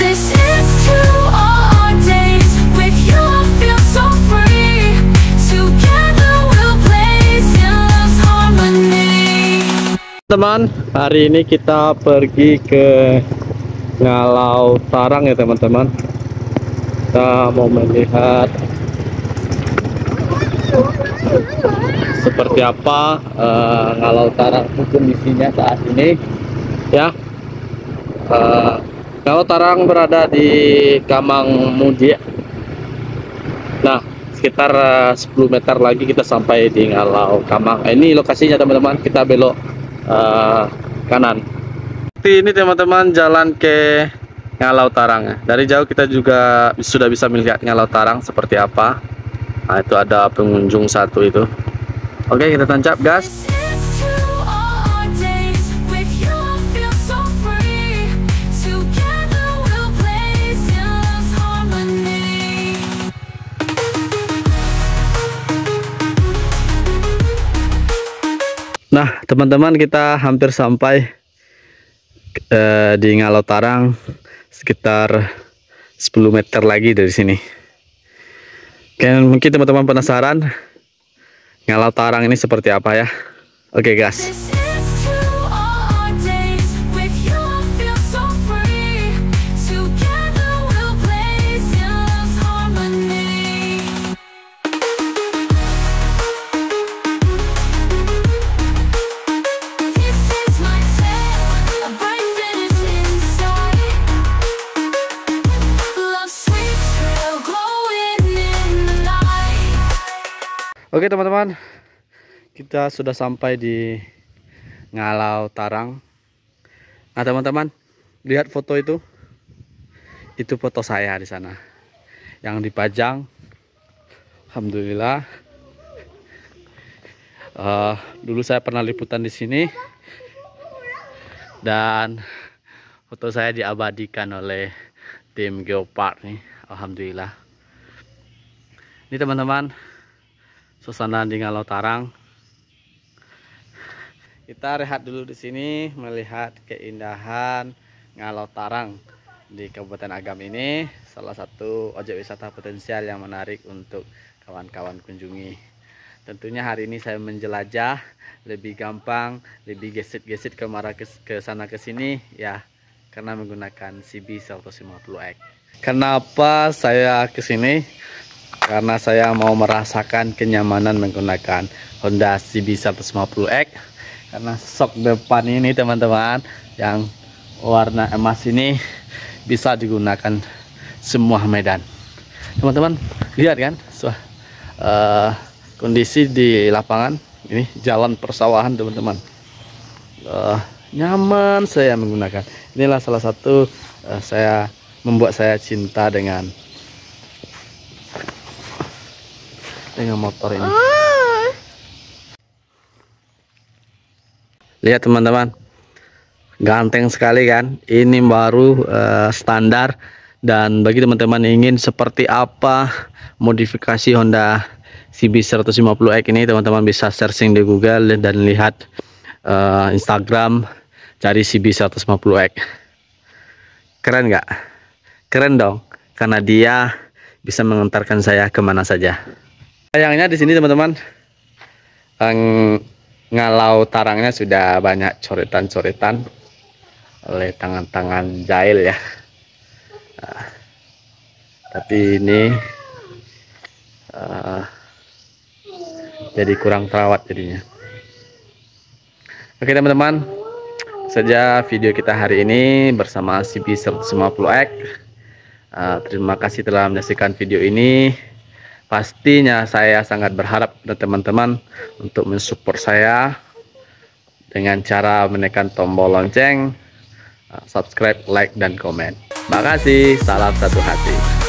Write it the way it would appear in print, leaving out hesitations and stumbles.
This is to all our days. With you I feel so free. Together we'll blaze in love's harmony. Teman, hari ini kita pergi ke Ngalau Tarang ya teman-teman. Kita mau melihat seperti apa Ngalau Tarang itu kondisinya saat ini ya. Ngalau Tarang berada di Kamang Muji. Nah, sekitar 10 meter lagi kita sampai di Ngalau Kamang. Ini lokasinya teman-teman, kita belok kanan. Ini teman-teman jalan ke Ngalau Tarang. Dari jauh kita juga sudah bisa melihat Ngalau Tarang seperti apa. Nah, itu ada pengunjung satu itu. Oke, kita tancap gas. This is to all our days. With you I feel so free. Together we'll blaze in love's harmony. Nah, teman-teman, kita hampir sampai di Ngalau Tarang, sekitar 10 meter lagi dari sini. Mungkin teman-teman penasaran Ngalau Tarang ini seperti apa ya. Oke, gas. This is to all our days. With you I feel so free. Together we'll blaze in love's harmony. This is my tale, a bright finish inside. Love's sweet trail glowing in the night. Oke teman-teman, kita sudah sampai di Ngalau Tarang. Nah teman-teman, lihat foto itu foto saya di sana yang dipajang. Alhamdulillah. Dulu saya pernah liputan di sini dan foto saya diabadikan oleh tim Geopark nih. Alhamdulillah. Ini teman-teman, suasana di Ngalau Tarang. Kita rehat dulu di sini melihat keindahan Ngalau Tarang di Kabupaten Agam ini. Salah satu objek wisata potensial yang menarik untuk kawan-kawan kunjungi. Tentunya hari ini saya menjelajah lebih gampang, lebih gesit-gesit ke sana ke sini ya, karena menggunakan CB 150X. Kenapa saya ke sini? Karena saya mau merasakan kenyamanan menggunakan Honda CB 150X. Karena sok depan ini teman-teman yang warna emas ini bisa digunakan semua medan. Teman-teman lihat kan kondisi di lapangan ini, jalan persawahan teman-teman. Nyaman saya menggunakan. Inilah salah satu membuat saya cinta dengan motor ini. Lihat teman-teman, ganteng sekali kan. Ini baru standar. Dan bagi teman-teman ingin seperti apa modifikasi Honda CB 150X ini, teman-teman bisa searching di Google dan lihat Instagram, cari CB 150X. Keren nggak? Keren dong, karena dia bisa mengantarkan saya kemana saja. Sayangnya di sini teman-teman, Ngalau Tarangnya sudah banyak coretan-coretan oleh tangan-tangan jahil ya. Tapi ini jadi kurang terawat jadinya. Oke teman-teman, saja video kita hari ini bersama CB 150X. Terima kasih telah menyaksikan video ini. Pastinya saya sangat berharap dari teman-teman untuk mensupport saya dengan cara menekan tombol lonceng, subscribe, like, dan komen. Makasih, salam satu hati.